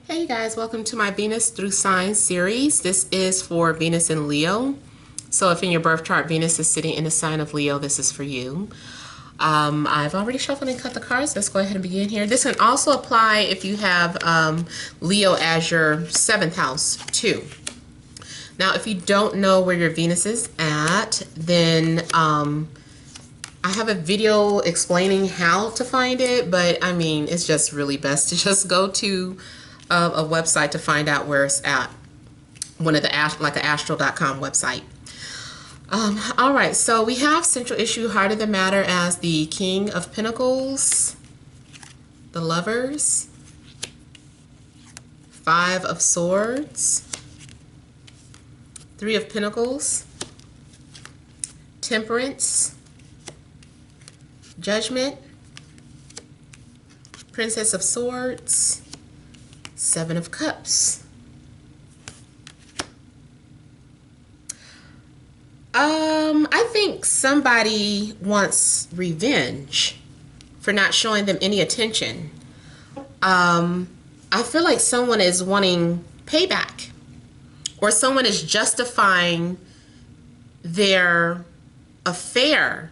Hey guys, welcome to my Venus through Signs series. This is for Venus and Leo. So if in your birth chart Venus is sitting in the sign of Leo, this is for you. I've already shuffled and cut the cards. Let's go ahead and begin here. This can also apply if you have Leo as your 7th house too. Now if you don't know where your Venus is at, then I have a video explaining how to find it, but I mean it's just really best to just go to a website to find out where it's at. One of the like an astro.com website. All right, so we have central issue, heart of the matter, as the King of Pentacles, the Lovers, 5 of Swords, 3 of Pentacles, Temperance, Judgment, Princess of Swords, 7 of Cups. I think somebody wants revenge for not showing them any attention. I feel like someone is wanting payback, or someone is justifying their affair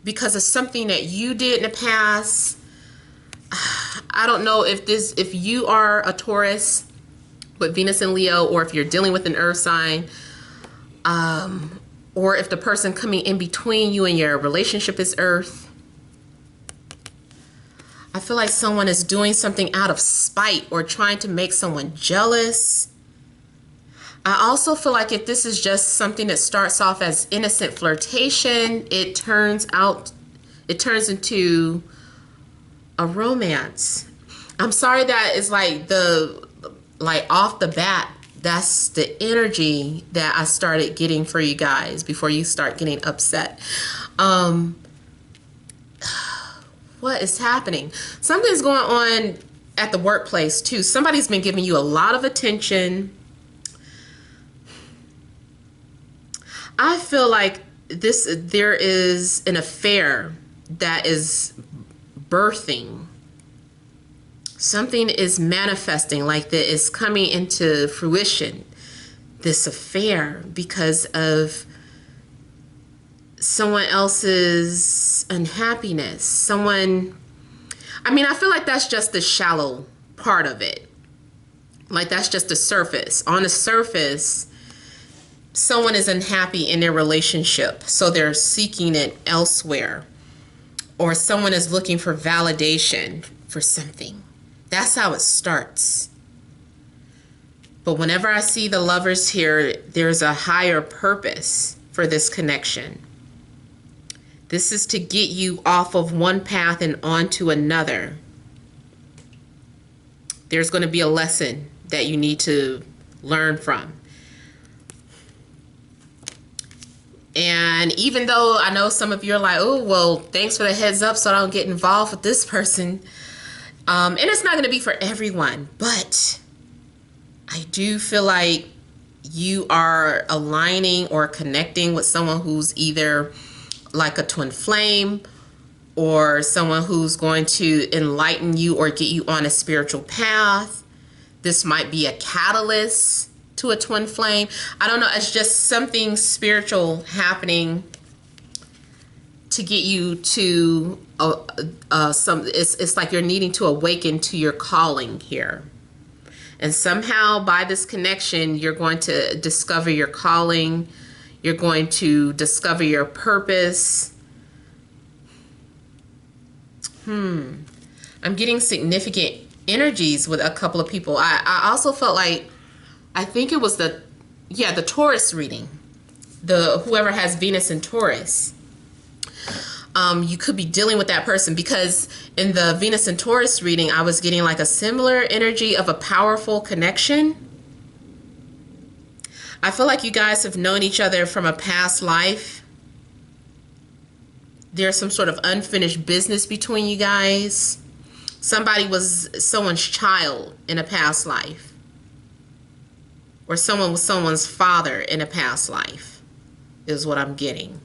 because of something that you did in the past. I don't know if you are a Taurus with Venus and Leo, or if you're dealing with an earth sign, or if the person coming in between you and your relationship is earth. I feel like someone is doing something out of spite or trying to make someone jealous. I also feel like if this is just something that starts off as innocent flirtation, it turns into a romance. I'm sorry that it's like off the bat, that's the energy that I started getting for you guys before you start getting upset. What is happening? Something's going on at the workplace too. Somebody's been giving you a lot of attention. I feel like there is an affair that is birthing. Something is manifesting, like that is coming into fruition, this affair, because of someone else's unhappiness. I feel like that's just the shallow part of it. Like that's just the surface. On the surface, someone is unhappy in their relationship, so they're seeking it elsewhere. Or someone is looking for validation for something. That's how it starts. But whenever I see the Lovers here, there's a higher purpose for this connection. This is to get you off of one path and onto another. There's going to be a lesson that you need to learn from. And even though I know some of you are like, oh, well, thanks for the heads up so I don't get involved with this person. And it's not going to be for everyone, but I do feel like you are aligning or connecting with someone who's either like a twin flame, or someone who's going to enlighten you or get you on a spiritual path. This might be a catalyst to a twin flame. I don't know. It's just something spiritual happening to get you to it's like you're needing to awaken to your calling here. And somehow by this connection, you're going to discover your calling. You're going to discover your purpose. I'm getting significant energies with a couple of people. I also felt like, I think it was the Taurus reading. Whoever has Venus in Taurus. You could be dealing with that person, because in the Venus and Taurus reading, I was getting like a similar energy of a powerful connection. I feel like you guys have known each other from a past life. There's some sort of unfinished business between you guys. Somebody was someone's child in a past life. Or someone was someone's father in a past life, is what I'm getting.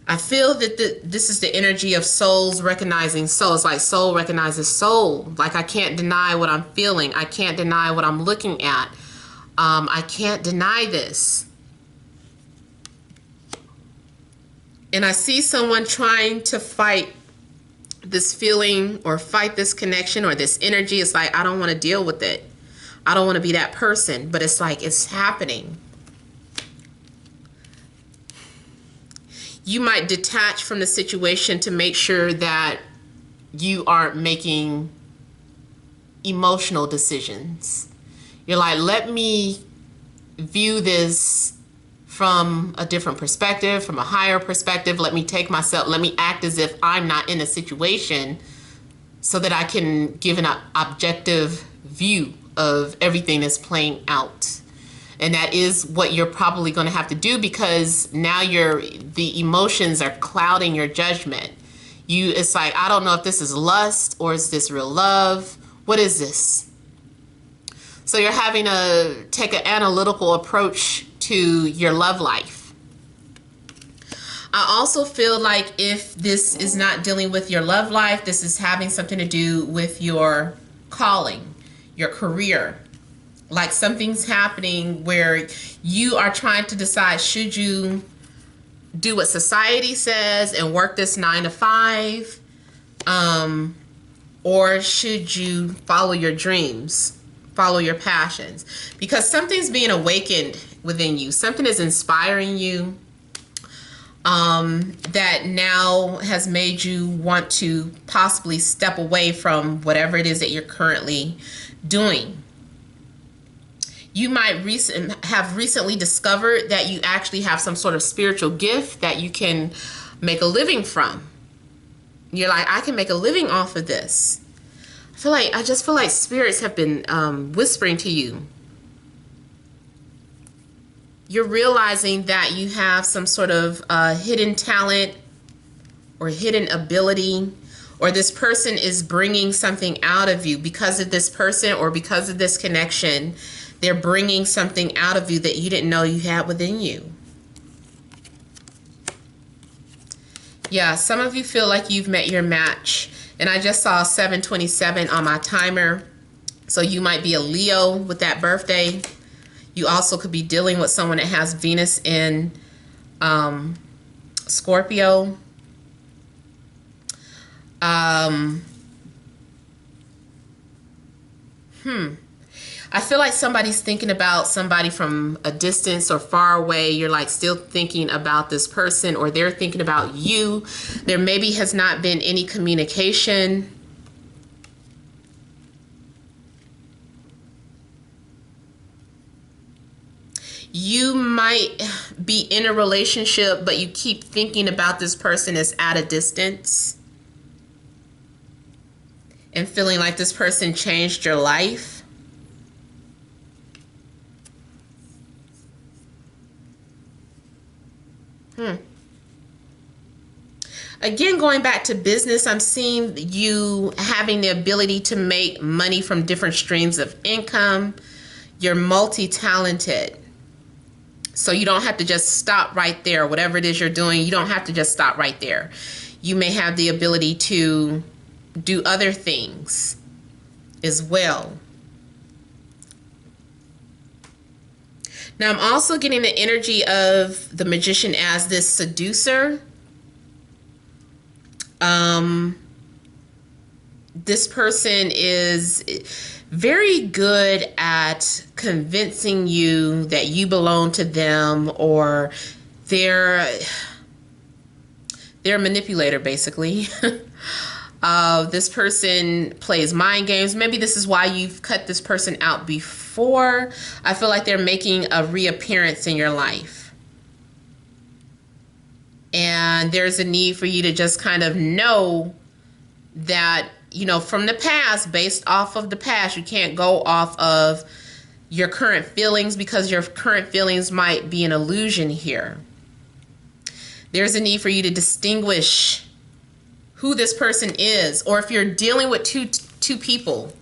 I feel that this is the energy of souls recognizing souls, like soul recognizes soul. Like, I can't deny what I'm feeling. I can't deny what I'm looking at. I can't deny this. And I see someone trying to fight this feeling or fight this connection or this energy. It's like, I don't want to deal with it. I don't want to be that person. But it's like, it's happening. You might detach from the situation to make sure that you aren't making emotional decisions. You're like, let me view this from a different perspective, from a higher perspective. Let me take myself, let me act as if I'm not in a situation so that I can give an objective view of everything that's playing out. And that is what you're probably going to have to do, because now the emotions are clouding your judgment. It's like, I don't know if this is lust or is this real love? What is this? So you're having to take an analytical approach to your love life. I also feel like if this is not dealing with your love life, this is having something to do with your calling, your career. Like, something's happening where you are trying to decide, should you do what society says and work this 9 to 5? Or should you follow your dreams, follow your passions? Because something's being awakened within you. Something is inspiring you that now has made you want to possibly step away from whatever it is that you're currently doing. You might have recently discovered that you actually have some sort of spiritual gift that you can make a living from. You're like, I can make a living off of this. I just feel like spirits have been whispering to you. You're realizing that you have some sort of hidden talent or hidden ability, or this person is bringing something out of you because of this person or because of this connection. They're bringing something out of you that you didn't know you had within you. Yeah, some of you feel like you've met your match. And I just saw 727 on my timer. So you might be a Leo with that birthday. You also could be dealing with someone that has Venus in Scorpio. I feel like somebody's thinking about somebody from a distance or far away. You're like still thinking about this person, or they're thinking about you. There maybe has not been any communication. You might be in a relationship, but you keep thinking about this person as at a distance and feeling like this person changed your life. Again, going back to business, I'm seeing you having the ability to make money from different streams of income. You're multi-talented. So you don't have to just stop right there. Whatever it is you're doing, you don't have to just stop right there. You may have the ability to do other things as well. Now, I'm also getting the energy of the Magician as this seducer. This person is very good at convincing you that you belong to them, or they're a manipulator, basically. This person plays mind games. Maybe this is why you've cut this person out before. I feel like they're making a reappearance in your life. And there's a need for you to just kind of know that, you know, from the past, based off of the past, you can't go off of your current feelings, because your current feelings might be an illusion here. There's a need for you to distinguish who this person is. Or if you're dealing with two people,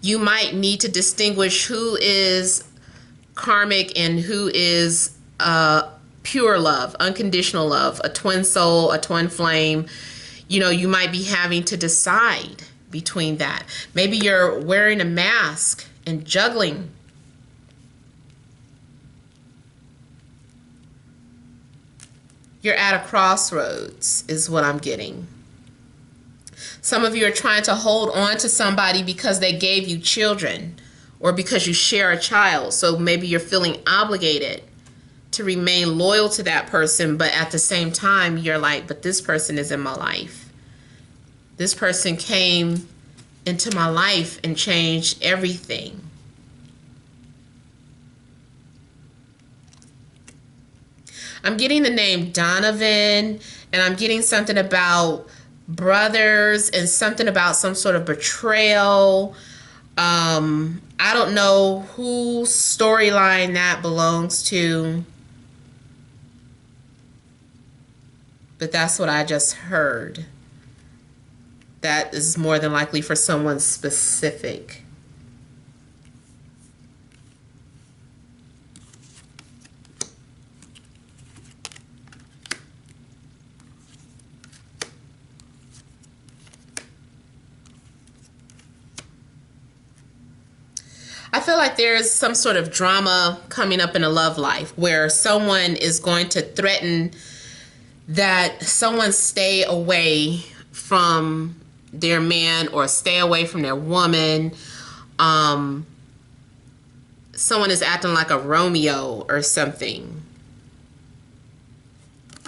you might need to distinguish who is karmic and who is pure love, unconditional love, a twin soul, a twin flame, you know, you might be having to decide between that. Maybe you're wearing a mask and juggling. You're at a crossroads is what I'm getting. Some of you are trying to hold on to somebody because they gave you children or because you share a child. So maybe you're feeling obligated to remain loyal to that person, but at the same time, you're like, but this person is in my life. This person came into my life and changed everything. I'm getting the name Donovan, and I'm getting something about brothers and something about some sort of betrayal. I don't know whose storyline that belongs to, but that's what I just heard. That is more than likely for someone specific. I feel like there's some sort of drama coming up in a love life where someone is going to threaten that someone stay away from their man or stay away from their woman. Someone is acting like a Romeo or something.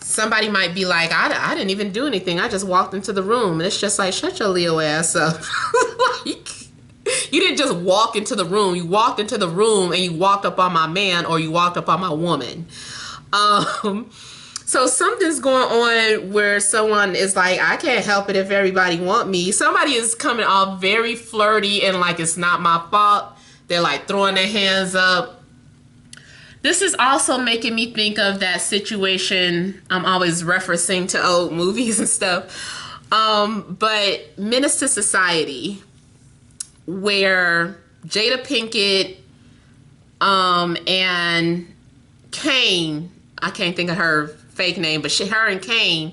Somebody might be like, I didn't even do anything. I just walked into the room. And it's just like, shut your Leo ass up. Like, you didn't just walk into the room. You walked into the room and you walked up on my man or you walked up on my woman. So something's going on where someone is like, I can't help it if everybody want me. Somebody is coming off very flirty and like it's not my fault. They're like throwing their hands up. This is also making me think of that situation I'm always referencing to old movies and stuff. But Menace to Society, where Jada Pinkett and Kane, I can't think of her fake name, but her and Kane,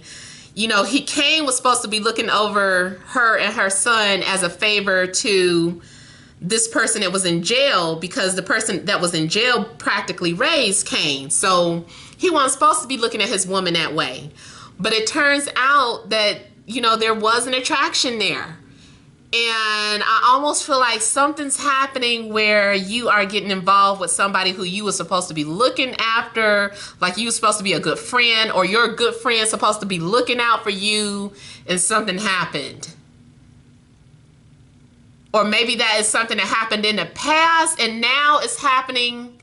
you know, Kane was supposed to be looking over her and her son as a favor to this person that was in jail, because the person that was in jail practically raised Kane. So he wasn't supposed to be looking at his woman that way. But it turns out that, you know, there was an attraction there. And I almost feel like something's happening where you are getting involved with somebody who you were supposed to be looking after, like you were supposed to be a good friend, or your good friend supposed to be looking out for you, and something happened. Or maybe that is something that happened in the past and now it's happening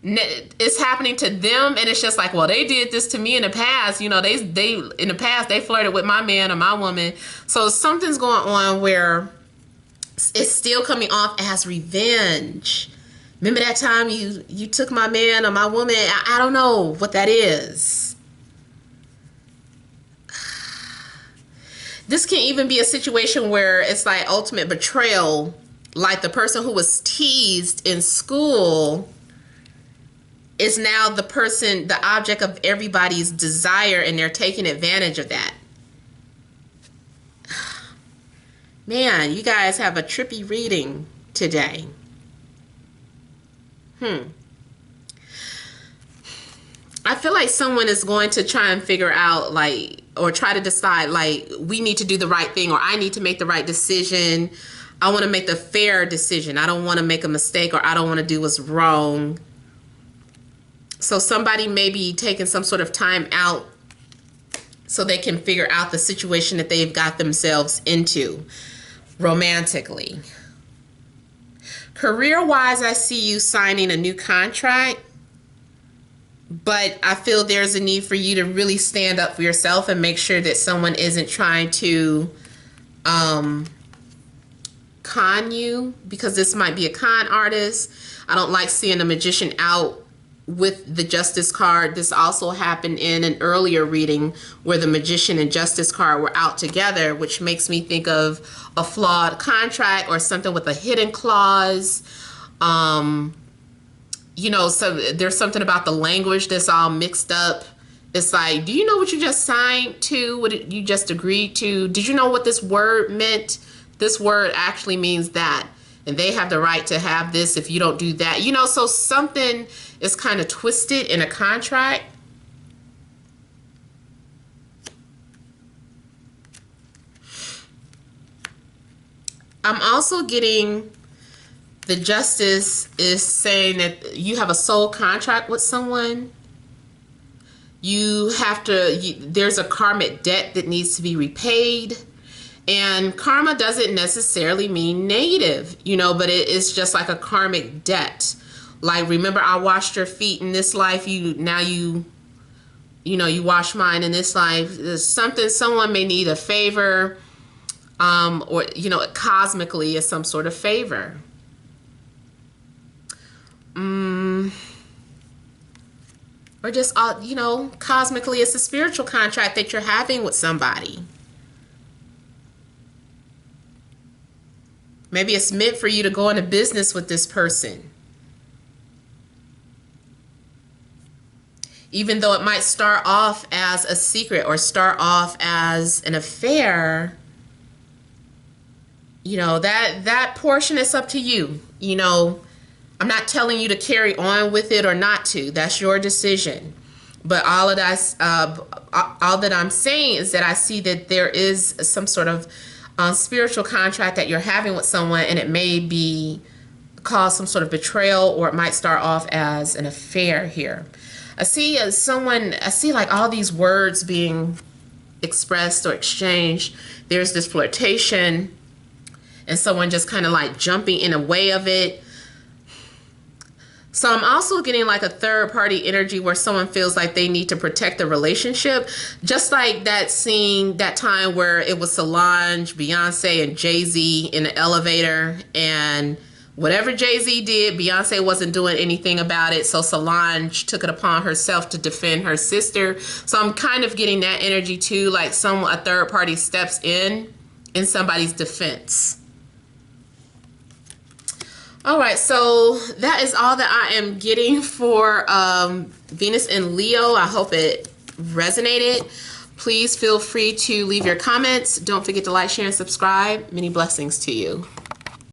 to them, and it's just like, well, they did this to me in the past. You know, they in the past they flirted with my man or my woman. So something's going on where it's still coming off as revenge. Remember that time you took my man or my woman? I don't know what that is. This can even be a situation where it's like ultimate betrayal, like the person who was teased in school is now the person, the object of everybody's desire, and they're taking advantage of that. Man, you guys have a trippy reading today. I feel like someone is going to try and figure out, like, or try to decide, like, we need to do the right thing, or I need to make the right decision. I want to make the fair decision. I don't want to make a mistake, or I don't want to do what's wrong. So somebody may be taking some sort of time out so they can figure out the situation that they've got themselves into romantically. Career-wise, I see you signing a new contract, but I feel there's a need for you to really stand up for yourself and make sure that someone isn't trying to con you, because this might be a con artist. I don't like seeing a magician out with the Justice card. This also happened in an earlier reading where the Magician and Justice card were out together, which makes me think of a flawed contract or something with a hidden clause. you know, so there's something about the language that's all mixed up. It's like, do you know what you just signed to? What you just agreed to? Did you know what this word meant? This word actually means that. And they have the right to have this if you don't do that. You know, so something is kind of twisted in a contract. I'm also getting the justice is saying that you have a soul contract with someone. You have to, there's a karmic debt that needs to be repaid. And karma doesn't necessarily mean negative, you know, but it is just like a karmic debt. Like, remember, I washed your feet in this life. You wash mine in this life. There's something, someone may need a favor, or, you know, cosmically is some sort of favor. Or just, you know, cosmically, it's a spiritual contract that you're having with somebody. Maybe it's meant for you to go into business with this person. Even though it might start off as a secret or start off as an affair, you know, that portion is up to you. You know, I'm not telling you to carry on with it or not to. That's your decision. But all of that, all that I'm saying is that I see that there is some sort of spiritual contract that you're having with someone, and it may be cause some sort of betrayal, or it might start off as an affair here. I see like all these words being expressed or exchanged. There's this flirtation and someone just kind of like jumping in a way of it. So I'm also getting like a third party energy where someone feels like they need to protect the relationship. Just like that scene, that time where it was Solange, Beyonce, and Jay-Z in the elevator, and whatever Jay-Z did, Beyonce wasn't doing anything about it. So Solange took it upon herself to defend her sister. So I'm kind of getting that energy too, like a third party steps in somebody's defense. All right, so that is all that I am getting for Venus and Leo. I hope it resonated. Please feel free to leave your comments. Don't forget to like, share, and subscribe. Many blessings to you.